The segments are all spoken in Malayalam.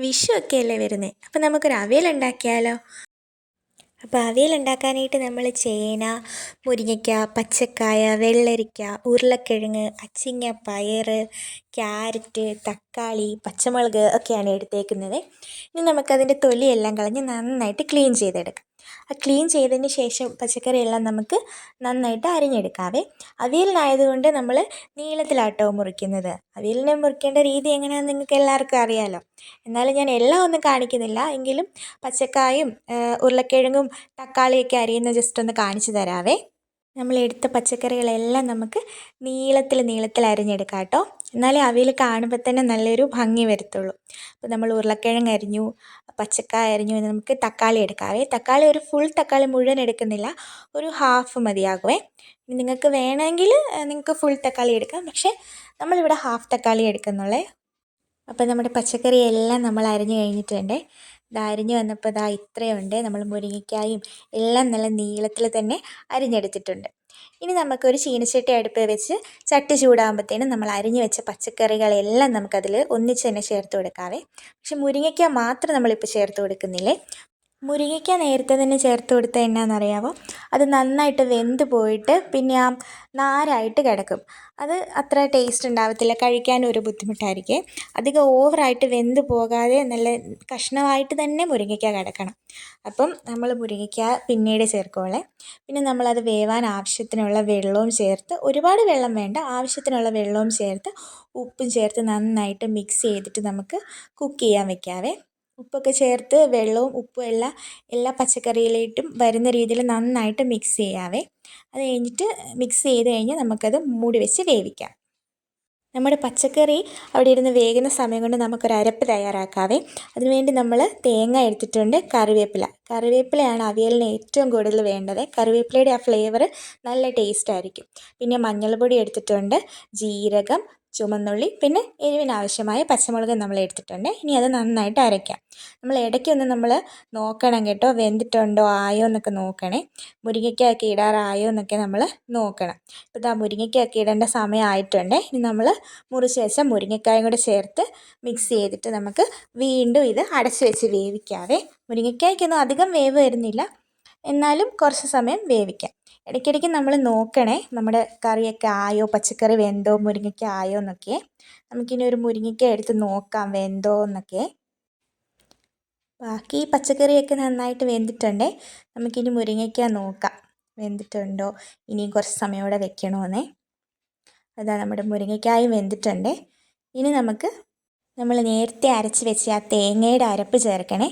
വിഷു ഒക്കെ അല്ലേ വരുന്നത്. അപ്പം നമുക്കൊരു അവിയൽ ഉണ്ടാക്കിയാലോ? അപ്പോൾ അവിയൽ ഉണ്ടാക്കാനായിട്ട് നമ്മൾ ചേന, മുരിങ്ങയ്ക്ക, പച്ചക്കായ, വെള്ളരിക്ക, ഉരുളക്കിഴങ്ങ്, അച്ചിങ്ങ, പയർ, ക്യാരറ്റ്, തക്കാളി, പച്ചമുളക് ഒക്കെയാണ് എടുത്തേക്കുന്നത്. ഇനി നമുക്കതിൻ്റെ തൊലിയെല്ലാം കളഞ്ഞ് നന്നായിട്ട് ക്ലീൻ ചെയ്തെടുക്കാം. ആ ക്ലീൻ ചെയ്തതിന് ശേഷം പച്ചക്കറിയെല്ലാം നമുക്ക് നന്നായിട്ട് അരിഞ്ഞെടുക്കാവേ. അവിയലിനായതുകൊണ്ട് നമ്മൾ നീളത്തിലാട്ടോ മുറിക്കുന്നത്. അവിയലിനെ മുറിക്കേണ്ട രീതി എങ്ങനെയാണെന്ന് നിങ്ങൾക്ക് എല്ലാവർക്കും അറിയാമല്ലോ. എന്നാലും ഞാൻ എല്ലാം ഒന്നും കാണിക്കുന്നില്ല. എങ്കിലും പച്ചക്കായും ഉരുളക്കിഴങ്ങും തക്കാളിയൊക്കെ അരിയുന്നത് ജസ്റ്റ് ഒന്ന് കാണിച്ചു തരാവേ. നമ്മളെടുത്ത പച്ചക്കറികളെല്ലാം നമുക്ക് നീളത്തിൽ അരിഞ്ഞെടുക്കാം കേട്ടോ. എന്നാലേ അവിയൽ കാണുമ്പോൾ തന്നെ നല്ലൊരു ഭംഗി വരത്തുള്ളൂ. അപ്പോൾ നമ്മൾ ഉരുളക്കിഴങ്ങ് അരിഞ്ഞു, പച്ചക്കായ അരിഞ്ഞു. ഇനി നമുക്ക് തക്കാളി എടുക്കാവേ. തക്കാളി ഒരു ഫുൾ തക്കാളി മുഴുവൻ എടുക്കുന്നില്ല, ഒരു ഹാഫ് മതിയാകുമേ. ഇനി നിങ്ങൾക്ക് വേണമെങ്കിൽ നിങ്ങൾക്ക് ഫുൾ തക്കാളി എടുക്കാം, പക്ഷേ നമ്മളിവിടെ ഹാഫ് തക്കാളി എടുക്കുന്നുള്ളേ. അപ്പോൾ നമ്മുടെ പച്ചക്കറി എല്ലാം നമ്മൾ അരിഞ്ഞു കഴിഞ്ഞിട്ടുണ്ട്. ഇത് അരിഞ്ഞു വന്നപ്പോൾ ഇത്രയുണ്ട്. നമ്മൾ മുരിങ്ങയ്ക്കായും എല്ലാം നല്ല നീളത്തിൽ തന്നെ അരിഞ്ഞെടുത്തിട്ടുണ്ട്. ഇനി നമുക്കൊരു ചീനച്ചട്ടി അടുപ്പിൽ വെച്ച് ചട്ടി ചൂടാകുമ്പോഴത്തേനും നമ്മൾ അരിഞ്ഞു വെച്ച പച്ചക്കറികളെല്ലാം നമുക്കതിൽ ഒന്നിച്ച് തന്നെ ചേർത്ത് കൊടുക്കാവേ. പക്ഷെ മുരിങ്ങയ്ക്ക മാത്രം നമ്മളിപ്പോൾ ചേർത്ത് കൊടുക്കുന്നില്ലേ. മുരിങ്ങയ്ക്ക നേരത്തെ തന്നെ ചേർത്ത് കൊടുത്താൽ എന്നാണെന്നറിയാമോ, അത് നന്നായിട്ട് വെന്ത് പോയിട്ട് പിന്നെ ആ നാരായിട്ട് കിടക്കും. അത് അത്ര ടേസ്റ്റ് ഉണ്ടാകത്തില്ല, കഴിക്കാനും ഒരു ബുദ്ധിമുട്ടായിരിക്കും. അധികം ഓവറായിട്ട് വെന്ത് പോകാതെ നല്ല കഷ്ണമായിട്ട് തന്നെ മുരിങ്ങയ്ക്ക കിടക്കണം. അപ്പം നമ്മൾ മുരിങ്ങയ്ക്ക പിന്നീട് ചേർക്കുള്ളേ. പിന്നെ നമ്മളത് വേവാൻ ആവശ്യത്തിനുള്ള വെള്ളവും ചേർത്ത്, ഒരുപാട് വെള്ളം വേണ്ട, ആവശ്യത്തിനുള്ള വെള്ളവും ചേർത്ത് ഉപ്പും ചേർത്ത് നന്നായിട്ട് മിക്സ് ചെയ്തിട്ട് നമുക്ക് കുക്ക് ചെയ്യാൻ വെക്കാവേ. ഉപ്പൊക്കെ ചേർത്ത് വെള്ളവും ഉപ്പും എല്ലാ പച്ചക്കറിയിലേക്കും വരുന്ന രീതിയിൽ നന്നായിട്ട് മിക്സ് ചെയ്യാവേ. അത് കഴിഞ്ഞിട്ട് മിക്സ് ചെയ്ത് കഴിഞ്ഞ് നമുക്കത് മൂടി വെച്ച് വേവിക്കാം. നമ്മുടെ പച്ചക്കറി അവിടെ ഇരുന്ന് വേകുന്ന സമയം കൊണ്ട് നമുക്കൊരു അരപ്പ് തയ്യാറാക്കാവേ. അതിനുവേണ്ടി നമ്മൾ തേങ്ങ എടുത്തിട്ടുണ്ട്, കറിവേപ്പിലയാണ് അവിയലിന് ഏറ്റവും കൂടുതൽ വേണ്ടത്. കറിവേപ്പിലയുടെ ആ ഫ്ലേവർ നല്ല ടേസ്റ്റ് ആയിരിക്കും. പിന്നെ മഞ്ഞൾപ്പൊടി എടുത്തിട്ടുണ്ട്, ജീരകം, ചുമന്നുള്ളി, പിന്നെ എരിവിനാവശ്യമായ പച്ചമുളക് നമ്മൾ എടുത്തിട്ടുണ്ട്. ഇനി അത് നന്നായിട്ട് അരയ്ക്കാം. നമ്മൾ ഇടയ്ക്കൊന്ന് നമ്മൾ നോക്കണം കേട്ടോ, വെന്തിട്ടുണ്ടോ ആയോ എന്നൊക്കെ നോക്കണേ. മുരിങ്ങയ്ക്കയൊക്കെ ഇടാറായോ എന്നൊക്കെ നമ്മൾ നോക്കണം. ഇപ്പോൾ മുരിങ്ങയ്ക്കയൊക്കെ ഇടേണ്ട സമയമായിട്ടുണ്ട്. ഇനി നമ്മൾ മുറിച്ച് വെച്ച മുരിങ്ങക്കായും കൂടെ ചേർത്ത് മിക്സ് ചെയ്തിട്ട് നമുക്ക് വീണ്ടും ഇത് അടച്ച് വെച്ച് വേവിക്കാവേ. മുരിങ്ങക്കായ്ക്കൊന്നും അധികം വേവ് വരുന്നില്ല, എന്നാലും കുറച്ച് സമയം വേവിക്കാം. ഇടയ്ക്കിടയ്ക്ക് നമ്മൾ നോക്കണേ, നമ്മുടെ കറിയൊക്കെ ആയോ, പച്ചക്കറി വെന്തോ, മുരിങ്ങയ്ക്ക ആയോ എന്നൊക്കെ. നമുക്കിനി ഒരു മുരിങ്ങയ്ക്ക എടുത്ത് നോക്കാം വെന്തോ എന്നൊക്കെ. ബാക്കി പച്ചക്കറിയൊക്കെ നന്നായിട്ട് വെന്തിട്ടുണ്ടേ. നമുക്കിനി മുരിങ്ങയ്ക്ക നോക്കാം വെന്തിട്ടുണ്ടോ, ഇനിയും കുറച്ച് സമയം കൂടെ വെക്കണമെന്നേ. നമ്മുടെ മുരിങ്ങയ്ക്കായും വെന്തിട്ടുണ്ട്. ഇനി നമുക്ക് നമ്മൾ നേരത്തെ അരച്ച് വെച്ച ആ തേങ്ങയുടെ അരപ്പ് ചേർക്കണേ.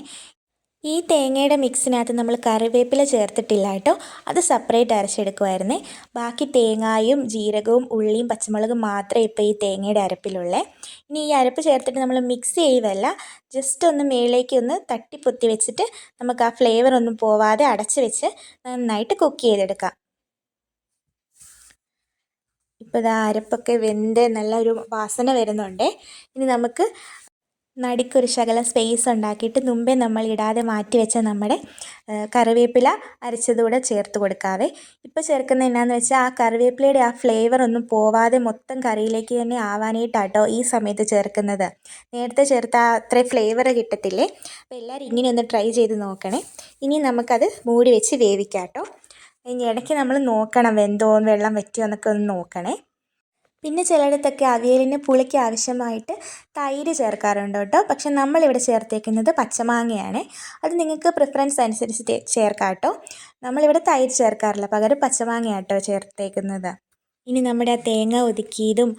ഈ തേങ്ങയുടെ മിക്സിനകത്ത് നമ്മൾ കറിവേപ്പില ചേർത്തിട്ടില്ല കേട്ടോ, അത് സെപ്പറേറ്റ് അരച്ചെടുക്കുമായിരുന്നേ. ബാക്കി തേങ്ങായും ജീരകവും ഉള്ളിയും പച്ചമുളകും മാത്രമേ ഇപ്പോൾ ഈ തേങ്ങയുടെ അരപ്പിലുള്ളേ. ഇനി ഈ അരപ്പ് ചേർത്തിട്ട് നമ്മൾ മിക്സ് ചെയ്യുകയല്ല, ജസ്റ്റ് ഒന്ന് മേലേക്ക് ഒന്ന് തട്ടിപ്പൊത്തി വെച്ചിട്ട് നമുക്ക് ആ ഫ്ലേവർ ഒന്നും പോവാതെ അടച്ച് വെച്ച് നന്നായിട്ട് കുക്ക് ചെയ്തെടുക്കാം. ഇപ്പോൾ അരപ്പൊക്കെ വെന്ത് നല്ലൊരു വാസന വരുന്നുണ്ട്. ഇനി നമുക്ക് നടുക്കൊരു ശകലം സ്പേസ് ഉണ്ടാക്കിയിട്ട് മുമ്പേ നമ്മൾ ഇടാതെ മാറ്റി വെച്ച നമ്മുടെ കറിവേപ്പില അരച്ചതുകൂടെ ചേർത്ത് കൊടുക്കാവേ. ഇപ്പോൾ ചേർക്കുന്നത് എന്നാന്ന് വെച്ചാൽ ആ കറിവേപ്പിലയുടെ ആ ഫ്ലേവർ ഒന്നും പോവാതെ മൊത്തം കറിയിലേക്ക് തന്നെ ആവാനായിട്ടാട്ടോ ഈ സമയത്ത് ചേർക്കുന്നത്. നേരത്തെ ചേർത്താൽ അത്രയും ഫ്ലേവർ കിട്ടത്തില്ലേ. അപ്പോൾ എല്ലാവരും ഇങ്ങനെ ഒന്ന് ട്രൈ ചെയ്ത് നോക്കണേ. ഇനി നമുക്കത് മൂടി വെച്ച് വേവിക്കാം കേട്ടോ. ഇനി ഇടയ്ക്ക് നമ്മൾ നോക്കണം വെന്തോ, വെള്ളം വറ്റിയോ എന്നൊക്കെ ഒന്ന് നോക്കണേ. പിന്നെ ചിലയിടത്തൊക്കെ അവിയലിന് പുളിക്ക് ആവശ്യമായിട്ട് തൈര് ചേർക്കാറുണ്ട് കേട്ടോ. പക്ഷെ നമ്മളിവിടെ ചേർത്തേക്കുന്നത് പച്ചമാങ്ങയാണ്. അത് നിങ്ങൾക്ക് പ്രിഫറൻസ് അനുസരിച്ച് ചേർക്കാം കേട്ടോ. നമ്മളിവിടെ തൈര് ചേർക്കാറില്ല, പകരം പച്ചമാങ്ങയാട്ടോ ചേർത്തേക്കുന്നത്. ഇനി നമ്മുടെ ആ തേങ്ങ ഒതുക്കിയതും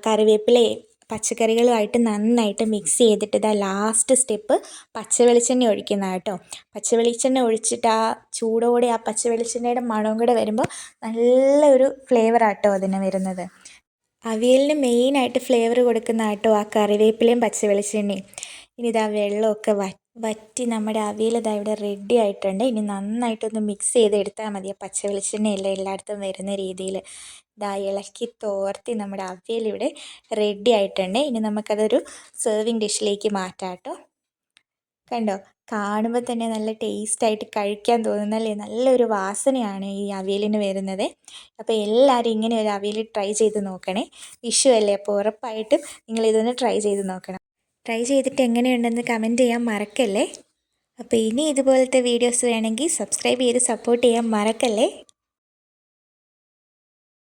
കറിവേപ്പിലയും പച്ചക്കറികളുമായിട്ട് നന്നായിട്ട് മിക്സ് ചെയ്തിട്ട് ലാസ്റ്റ് സ്റ്റെപ്പ് പച്ചവെളിച്ചെണ്ണ ഒഴിക്കുന്ന കേട്ടോ. പച്ചവെളിച്ചെണ്ണ ഒഴിച്ചിട്ട് ആ ചൂടോടെ ആ പച്ചവെളിച്ചെണ്ണയുടെ മണവും കൂടെ വരുമ്പോൾ നല്ലൊരു ഫ്ലേവറാട്ടോ അതിന് വരുന്നത്. അവിയലിന് മെയിനായിട്ട് ഫ്ലേവർ കൊടുക്കുന്ന കേട്ടോ ആ കറിവേപ്പിലയും പച്ചവെളിച്ചെണ്ണയും. ഇനി വെള്ളമൊക്കെ വറ്റി നമ്മുടെ അവിയൽ ഇവിടെ റെഡി ആയിട്ടുണ്ട്. ഇനി നന്നായിട്ടൊന്ന് മിക്സ് ചെയ്തെടുത്താൽ മതി, ആ പച്ചവെളിച്ചെണ്ണയെല്ലാം എല്ലായിടത്തും വരുന്ന രീതിയിൽ. ഇളക്കി തോർത്തി നമ്മുടെ അവിയൽ ഇവിടെ റെഡി ആയിട്ടുണ്ട്. ഇനി നമുക്കതൊരു സെർവിങ് ഡിഷിലേക്ക് മാറ്റാം കേട്ടോ. കണ്ടോ, കാണുമ്പോൾ തന്നെ നല്ല ടേസ്റ്റായിട്ട് കഴിക്കാൻ തോന്നുന്നല്ലേ. നല്ലൊരു വാസനയാണ് ഈ അവിയലിന് വരുന്നത്. അപ്പോൾ എല്ലാവരും ഇങ്ങനെ ഒരു അവിയൽ ട്രൈ ചെയ്ത് നോക്കണേ. വിഷു അല്ലേ, അപ്പോൾ ഉറപ്പായിട്ടും നിങ്ങളിതൊന്ന് ട്രൈ ചെയ്ത് നോക്കണം. ട്രൈ ചെയ്തിട്ട് എങ്ങനെയുണ്ടെന്ന് കമൻറ്റ് ചെയ്യാൻ മറക്കല്ലേ. അപ്പോൾ ഇനി ഇതുപോലത്തെ വീഡിയോസ് വേണമെങ്കിൽ സബ്സ്ക്രൈബ് ചെയ്ത് സപ്പോർട്ട് ചെയ്യാൻ മറക്കല്ലേ.